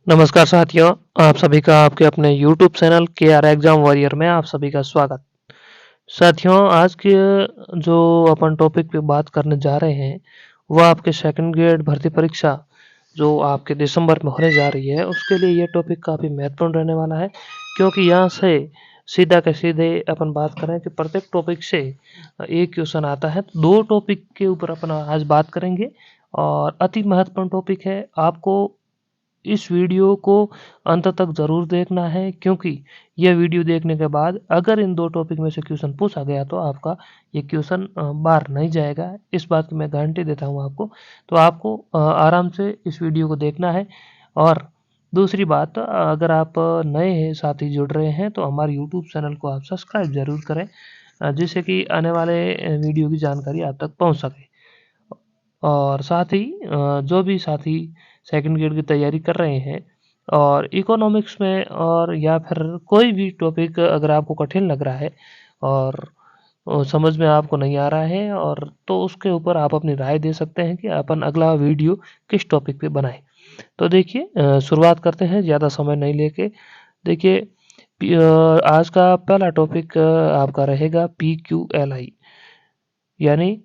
नमस्कार साथियों, आप सभी का आपके अपने YouTube channel KR exam warrior में आप सभी का स्वागत। साथियों, आज के जो अपन टॉपिक पे बात करने जा रहे हैं, वो आपके सेकंड ग्रेड भर्ती परीक्षा जो आपके दिसंबर में होने जा रही है, उसके लिए ये टॉपिक काफ़ी महत्वपूर्ण रहने वाला है, क्योंकि यहाँ से सीधा के सीधे अपन बात करें कि प्रत्येक टॉपिक से एक क्वेश्चन आता है। 2 टॉपिक के ऊपर अपन आज बात करेंगे और अति महत्वपूर्ण टॉपिक है। आपको इस वीडियो को अंत तक ज़रूर देखना है, क्योंकि यह वीडियो देखने के बाद अगर इन 2 टॉपिक में से क्वेश्चन पूछा गया तो आपका ये क्वेश्चन बाहर नहीं जाएगा। इस बात की मैं गारंटी देता हूँ आपको। तो आपको आराम से इस वीडियो को देखना है। और दूसरी बात, अगर आप नए साथी जुड़ रहे हैं तो हमारे यूट्यूब चैनल को आप सब्सक्राइब ज़रूर करें, जिससे कि आने वाले वीडियो की जानकारी आप तक पहुँच सके। और साथ ही जो भी साथी सेकंड ग्रेड की तैयारी कर रहे हैं और इकोनॉमिक्स में और या फिर कोई भी टॉपिक अगर आपको कठिन लग रहा है और समझ में आपको नहीं आ रहा है, और तो उसके ऊपर आप अपनी राय दे सकते हैं कि अपन अगला वीडियो किस टॉपिक पे बनाएं। तो देखिए, शुरुआत करते हैं ज़्यादा समय नहीं लेके। देखिए, आज का पहला टॉपिक आपका रहेगा PQLI, यानी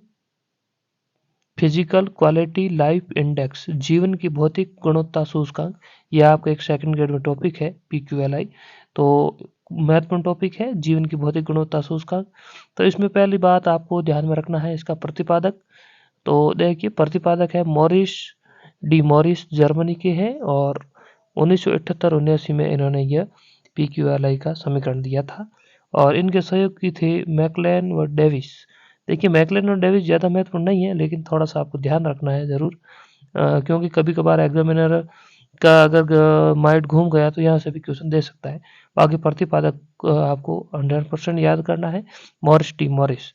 फिजिकल क्वालिटी लाइफ इंडेक्स, जीवन की भौतिक गुणवत्ता सूचकांक। यह आपका एक सेकंड ग्रेड में टॉपिक है PQLI। तो महत्वपूर्ण टॉपिक है जीवन की भौतिक गुणवत्ता सूचकांक। तो इसमें पहली बात आपको ध्यान में रखना है इसका प्रतिपादक। तो देखिए, प्रतिपादक है मॉरिस डी मॉरिस, जर्मनी के हैं, और 1978-79 में इन्होंने यह PQLI का समीकरण दिया था। और इनके सहयोगी थे मैकलेन व डेविस। देखिए, मैकलेन और डेविस ज़्यादा महत्वपूर्ण नहीं है, लेकिन थोड़ा सा आपको ध्यान रखना है ज़रूर, क्योंकि कभी कभार एग्जामिनर का अगर माइंड घूम गया तो यहाँ से भी क्वेश्चन दे सकता है। बाकी प्रतिपादक आपको 100% याद करना है, मॉरिस टी मॉरिस।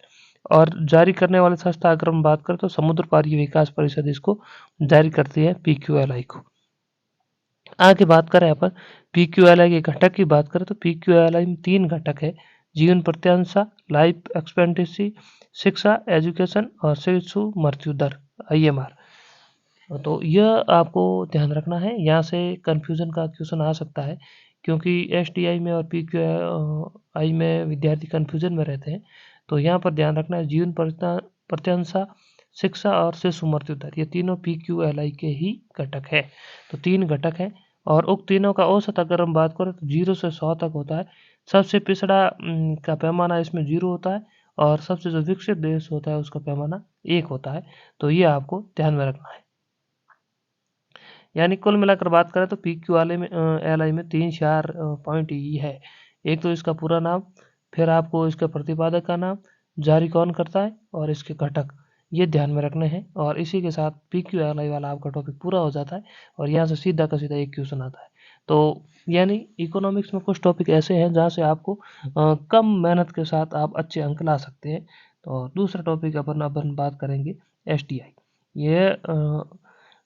और जारी करने वाली संस्था अगर हम बात करें तो समुद्र पारीय विकास परिषद इसको जारी करती है PQLI को। आगे बात करें अपन PQLI के घटक की बात करें तो PQLI में 3 घटक है: जीवन प्रत्याशा, लाइफ एक्सपेक्टेंसी, शिक्षा एजुकेशन, और शिशु मृत्यु दर IMR। तो यह आपको ध्यान रखना है, यहाँ से कन्फ्यूज़न का क्वेश्चन आ सकता है, क्योंकि STI में और PQI में विद्यार्थी कन्फ्यूज़न में रहते हैं। तो यहाँ पर ध्यान रखना है जीवन प्रत्याशा, शिक्षा और शिशु मृत्यु दर, ये तीनों PQLI के ही घटक है। तो 3 घटक है, और उक्त तीनों का औसत अगर हम बात करें तो 0 से 100 तक होता है। सबसे पिछड़ा का पैमाना इसमें 0 होता है, और सबसे जो विकसित देश होता है उसका पैमाना 1 होता है। तो ये आपको ध्यान में रखना है। यानी कुल मिलाकर बात करें तो PQLI में LI में 3-4 पॉइंट ही है। एक तो इसका पूरा नाम, फिर आपको इसके प्रतिपादक का नाम, जारी कौन करता है, और इसके घटक, ये ध्यान में रखने हैं। और इसी के साथ PQLI वाला आपका टॉपिक पूरा हो जाता है, और यहाँ से सीधा का सीधा एक क्वेश्चन आता है। तो यानी इकोनॉमिक्स में कुछ टॉपिक ऐसे हैं जहाँ से आपको कम मेहनत के साथ आप अच्छे अंक ला सकते हैं। तो दूसरा टॉपिक अपन बात करेंगे STI। ये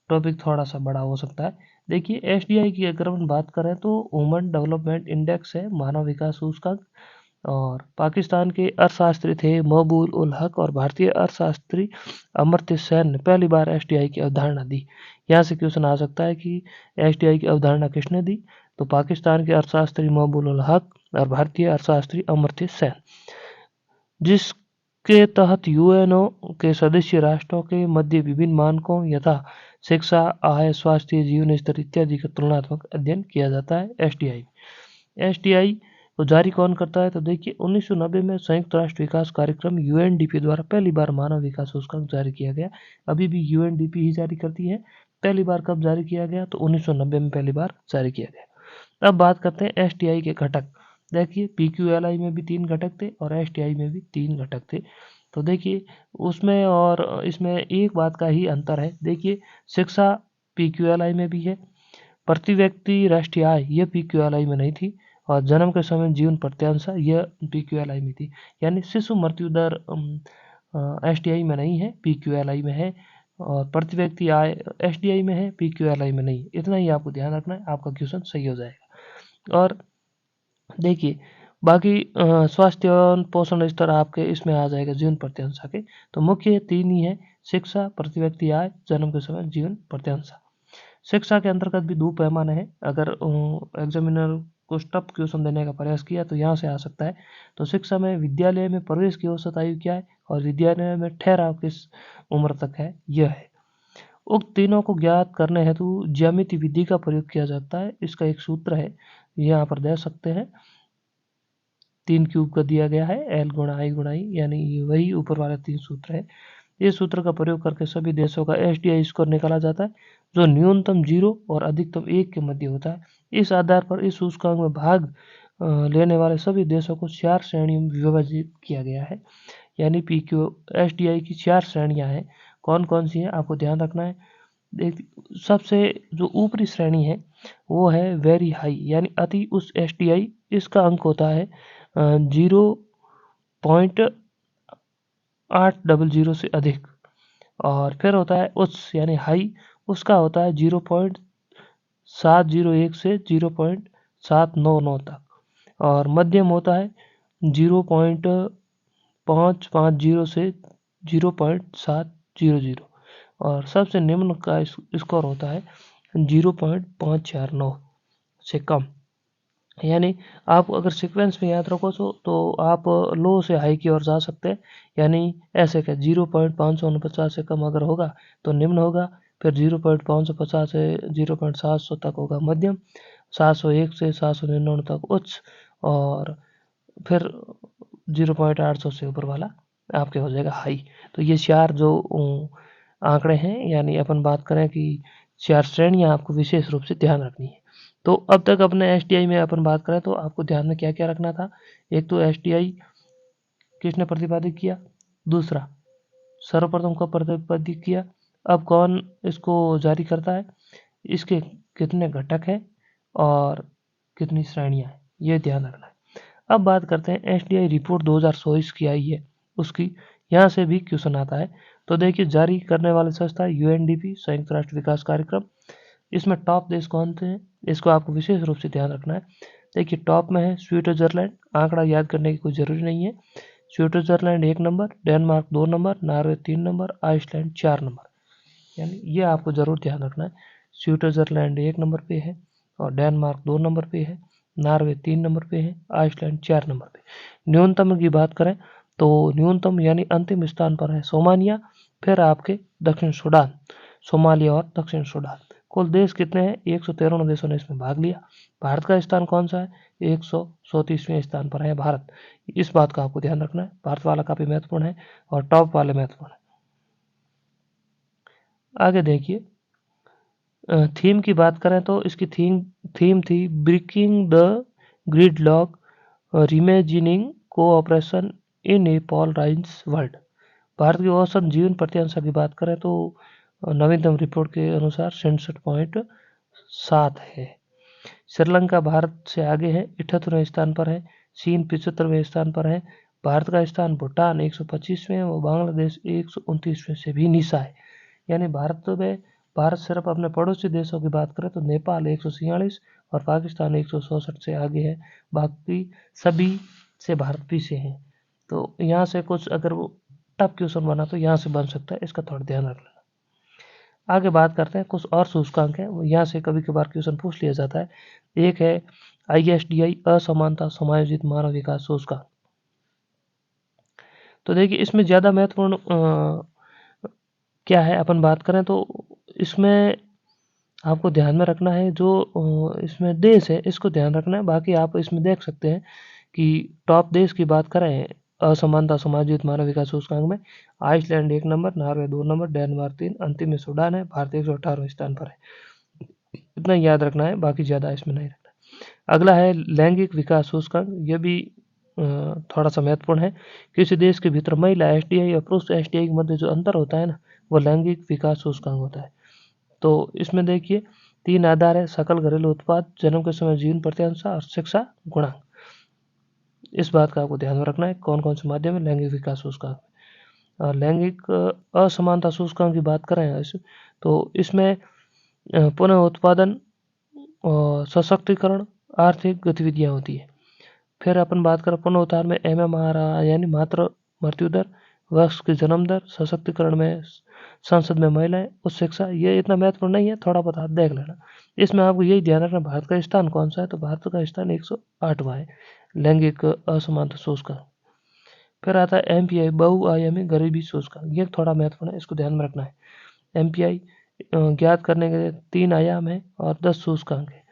टॉपिक थोड़ा सा बड़ा हो सकता है। देखिए, SDI की अगर हम बात करें तो वुमन डेवलपमेंट इंडेक्स है, मानव विकास सूचकांक। और पाकिस्तान के अर्थशास्त्री थे मकबूल उल हक, और भारतीय अर्थशास्त्री अमर्त्य सेन ने पहली बार SDI की अवधारणा दी। यहाँ से क्वेश्चन आ सकता है कि SDI की अवधारणा किसने दी, तो पाकिस्तान के अर्थशास्त्री मकबूल उल हक और भारतीय अर्थशास्त्री अमर्त्य सेन, जिसके तहत UNO के सदस्य राष्ट्रों के मध्य विभिन्न मानकों यथा शिक्षा, आय, स्वास्थ्य, जीवन स्तर इत्यादि का तुलनात्मक अध्ययन किया जाता है SDI को जारी कौन करता है, तो देखिए 1990 में संयुक्त राष्ट्र विकास कार्यक्रम UNDP द्वारा पहली बार मानव विकास सूचकांक जारी किया गया। अभी भी UNDP ही जारी करती है। पहली बार कब जारी किया गया, तो 1990 में पहली बार जारी किया गया। अब बात करते हैं STI के घटक। देखिए, PQLI में भी 3 घटक थे और STI में भी 3 घटक थे। तो देखिए, उसमें और इसमें एक बात का ही अंतर है। देखिए, शिक्षा PQLI में भी है, प्रति व्यक्ति राष्ट्रीय आय यह PQLI में नहीं थी, और जन्म के समय जीवन प्रत्याशा यह PQLI में थी। यानी शिशु मृत्यु दर STI में नहीं है, PQLI में है, और प्रति व्यक्ति आय STI में है, PQLI में नहीं। इतना ही आपको ध्यान रखना है, आपका क्वेश्चन सही हो जाएगा। और देखिए, बाकी स्वास्थ्य और पोषण स्तर आपके इसमें आ जाएगा जीवन प्रत्याशा के। तो मुख्य 3 ही है: शिक्षा, प्रति व्यक्ति आय, जन्म के समय जीवन प्रत्याशा। शिक्षा के अंतर्गत भी 2 पैमाने हैं। अगर एग्जामिनर को टफ क्वेश्चन देने का प्रयास किया तो यहाँ से आ सकता है। तो शिक्षा में विद्यालय में प्रवेश की औसत आयु क्या है और विद्यालय में ठहराव किस उम्र तक है, यह है। उक्त तीनों को ज्ञात करने हेतु ज्यामिति विधि का प्रयोग किया जाता है। इसका एक सूत्र है, यहाँ पर दे सकते हैं, 3 क्यूब का दिया गया है, एल गुणा आई गुणा ई, यानी वही ऊपर वाले 3 सूत्र है। इस सूत्र का प्रयोग करके सभी देशों का एसडीआई स्कोर निकाला जाता है, जो न्यूनतम 0 और अधिकतम 1 के मध्य होता है। इस आधार पर इस सूचकांक में भाग लेने वाले सभी देशों को 4 श्रेणियों में विभाजित किया गया है। यानी पीक्यू एसडीआई की 4 श्रेणियां हैं। कौन कौन सी हैं आपको ध्यान रखना है। सबसे जो ऊपरी श्रेणी है वो है वेरी हाई, यानी अति उच्च एसडीआई। इसका अंक होता है 0.800 से अधिक। और फिर होता है उच्च यानी हाई, उसका होता है 0.701 से 0.799 तक। और मध्यम होता है 0.550 से 0.700। और सबसे निम्न का स्कोर होता है 0.549 से कम। यानी आप अगर सीक्वेंस में याद रखो तो आप लो से हाई की ओर जा सकते हैं। यानी ऐसे क्या 0.549 से कम अगर होगा तो निम्न होगा, फिर 0.550 से 0.700 तक होगा मध्यम, 701 से 799 तक उच्च, और फिर 0.800 से ऊपर वाला आपके हो जाएगा हाई। तो ये 4 जो आंकड़े हैं, यानी अपन बात करें कि 4 श्रेणियां आपको विशेष रूप से ध्यान रखनी है। तो अब तक अपने एसटीआई में अपन बात करें तो आपको ध्यान में क्या क्या रखना था। एक तो एसटीआई किसने प्रतिपादित किया, दूसरा सर्वप्रथम कब प्रतिपादित किया, अब कौन इसको जारी करता है, इसके कितने घटक हैं और कितनी श्रेणियां हैं, ये ध्यान रखना है। अब बात करते हैं एसटीआई रिपोर्ट 2024 की आई है उसकी, यहाँ से भी क्वेश्चन आता है। तो देखिए, जारी करने वाली संस्था यूएनडीपी, संयुक्त राष्ट्र विकास कार्यक्रम। इसमें टॉप देश कौन से हैं, इसको आपको विशेष रूप से ध्यान रखना है। देखिए, टॉप में है स्विट्जरलैंड, आंकड़ा याद करने की कोई जरूरी नहीं है। Switzerland 1 number, Denmark 2 number, Norway 3 number, Iceland 4 number. यानी ये आपको जरूर ध्यान रखना है। स्विट्जरलैंड 1 नंबर पे है और डेनमार्क 2 नंबर पे है, नॉर्वे 3 नंबर पे है, आइसलैंड 4 नंबर पे। न्यूनतम की बात करें तो न्यूनतम यानी अंतिम स्थान पर है सोमालिया, फिर आपके दक्षिण सूडान, सोमालिया और दक्षिण सूडान। कुल देश कितने हैं, 113 देशों ने इसमें भाग लिया। भारत का स्थान कौन सा है, 134वें स्थान पर है भारत। इस बात का आपको ध्यान रखना है, भारत वाला काफी महत्वपूर्ण है और टॉप वाले महत्वपूर्ण है। आगे देखिए, थीम की बात करें तो इसकी थीम थी breaking the gridlock, reimagining cooperation in a polarised world. Bharat की औसत जीवन प्रत्यांशा की बात करें तो नवीनतम रिपोर्ट के अनुसार 67.7 है। श्रीलंका भारत से आगे है, 78वें स्थान पर है। चीन 75वें स्थान पर है। भारत का स्थान भूटान 125वें और बांग्लादेश 129वें से भी नीचा है। यानी भारत सिर्फ अपने पड़ोसी देशों की बात करें तो नेपाल 146 और पाकिस्तान 164 से आगे है, बाकी सभी से भारत पीछे है। तो यहाँ से कुछ अगर वो टफ क्वेश्चन बना तो यहाँ से बन सकता है, इसका थोड़ा ध्यान रख लेना। आगे बात करते हैं, कुछ और सूचकांक हैं, यहाँ से कभी कभार क्वेश्चन पूछ लिया जाता है। एक है ISDI असमानता समायोजित मानव विकास सूचकांक। तो देखिए, इसमें ज़्यादा महत्वपूर्ण क्या है अपन बात करें तो इसमें आपको ध्यान में रखना है जो इसमें देश है इसको ध्यान रखना है। बाकी आप इसमें देख सकते हैं कि टॉप देश की बात करें असमानता समायोजित मानव विकास सूचकांक में Iceland 1 number, Norway 2 number, Denmark 3, अंतिम में सूडान है, भारत 118वें स्थान पर है। इतना याद रखना है, बाकी ज़्यादा इसमें नहीं रखना। अगला है लैंगिक विकास सूचकांक, यह भी थोड़ा सा महत्वपूर्ण है। किसी देश के भीतर महिला एसडीआई और पुरुष एसडीआई के मध्य जो अंतर होता है ना, वो लैंगिक विकास सूचकांक होता है। तो इसमें देखिए 3 आधार है, सकल घरेलू उत्पाद, जन्म के समय जीवन प्रत्यांशा और शिक्षा गुणांक। इस बात का आपको ध्यान में रखना है कौन कौन से माध्यम है लैंगिक विकास सूचकांक। और लैंगिक असमानता सूचकांक की बात करें तो इसमें पुनः उत्पादन और सशक्तिकरण आर्थिक गतिविधियां होती है। फिर अपन बात करें पुनः उत्थान में MMR यानी मातृ मृत्यु दर वर्ष की जन्म दर, सशक्तिकरण में संसद में महिलाएं, उच्च शिक्षा, ये इतना महत्वपूर्ण नहीं है, थोड़ा बहुत आप देख लेना। इसमें आपको यही ध्यान रखना भारत का स्थान कौन सा है, तो भारत का स्थान 108वां है लैंगिक असमानता सूचकांक। फिर आता है MPI बहुआयामी गरीबी सूचकांक, ये थोड़ा महत्वपूर्ण है, इसको ध्यान में रखना है। MPI ज्ञात करने के 3 आयाम है और 10 सूचकांक है।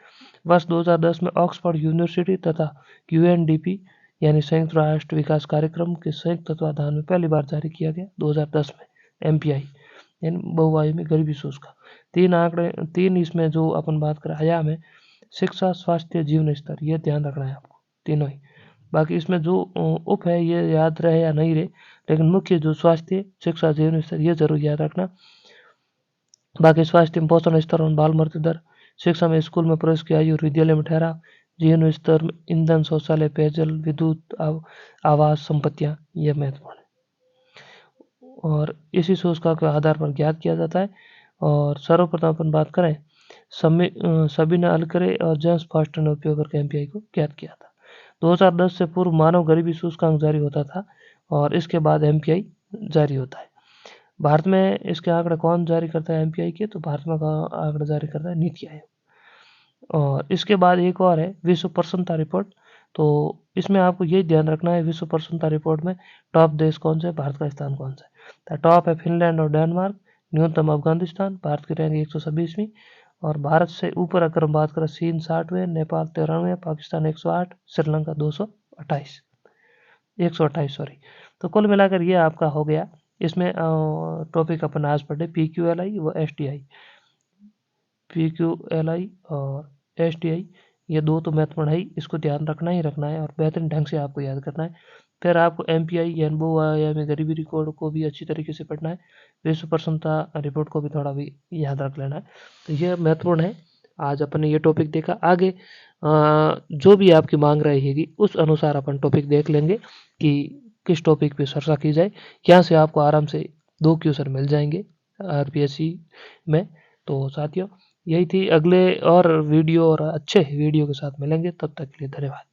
वर्ष 2010 में ऑक्सफोर्ड यूनिवर्सिटी तथा UNDP यानी संयुक्त राष्ट्र विकास कार्यक्रम के संयुक्त तत्वाधान में पहली बार जारी किया गया 2010 में MPI यानी बहुआयामी गरीबी सूचकांक। 3 आंकड़े, 3 इसमें जो अपन बात करें आयाम है, शिक्षा, स्वास्थ्य, जीवन स्तर, ये ध्यान रखना है आपको तीनों ही। बाकी इसमें जो उप है ये याद रहे या नहीं रहे, लेकिन मुख्य जो स्वास्थ्य, शिक्षा, जीवन स्तर, ये जरूर याद रखना। बाकी स्वास्थ्य में पोषण स्तर और बाल मृत्यु दर, शिक्षा में स्कूल में प्रवेश की आयु, विद्यालय में ठहराव, जीवन स्तर में ईंधन, शौचालय, पेयजल, विद्युत, आवास, संपत्तियां, यह महत्वपूर्ण है और इसी सूचकांक के आधार पर ज्ञात किया जाता है। और सर्वप्रथम अपन बात करें सभी ने अलकरे और जेम्स फॉस्टर ने उपयोग करके MPI को ज्ञात किया था। 2010 से पूर्व मानव गरीबी सूचकांक जारी होता था और इसके बाद MPI जारी होता है। भारत में इसके आंकड़े कौन जारी करता है MPI के, तो भारत में आंकड़े जारी करता है नीति आयोग। और इसके बाद एक और है विश्व प्रसन्नता रिपोर्ट, तो इसमें आपको यही ध्यान रखना है विश्व प्रसन्नता रिपोर्ट में टॉप देश कौन से, भारत का स्थान कौन सा है। टॉप है फिनलैंड और डेनमार्क, न्यूनतम अफगानिस्तान, भारत की रैंक 126वीं और भारत से ऊपर अगर हम बात करें चीन 60वें, नेपाल 93वें, पाकिस्तान 108, श्रीलंका 228 128 सॉरी। तो कुल मिलाकर ये आपका हो गया। इसमें टॉपिक अपन आज पढ़े PQLI व STI। PQLI और STI ये दो तो महत्वपूर्ण है, इसको ध्यान रखना ही रखना है और बेहतरीन ढंग से आपको याद करना है। फिर आपको MPI यानी बहुआयामी गरीबी रिकॉर्ड को भी अच्छी तरीके से पढ़ना है, विश्व प्रसन्नता रिपोर्ट को भी थोड़ा भी याद रख लेना है। तो यह महत्वपूर्ण है। आज अपन ने ये टॉपिक देखा, आगे जो भी आपकी मांग रहेगी उस अनुसार अपन टॉपिक देख लेंगे कि किस टॉपिक पे चर्चा की जाए। यहाँ से आपको आराम से 2 क्वेश्चन मिल जाएंगे RPSC में। तो साथियों यही थी, अगले और वीडियो और अच्छे वीडियो के साथ मिलेंगे, तब तक के लिए धन्यवाद।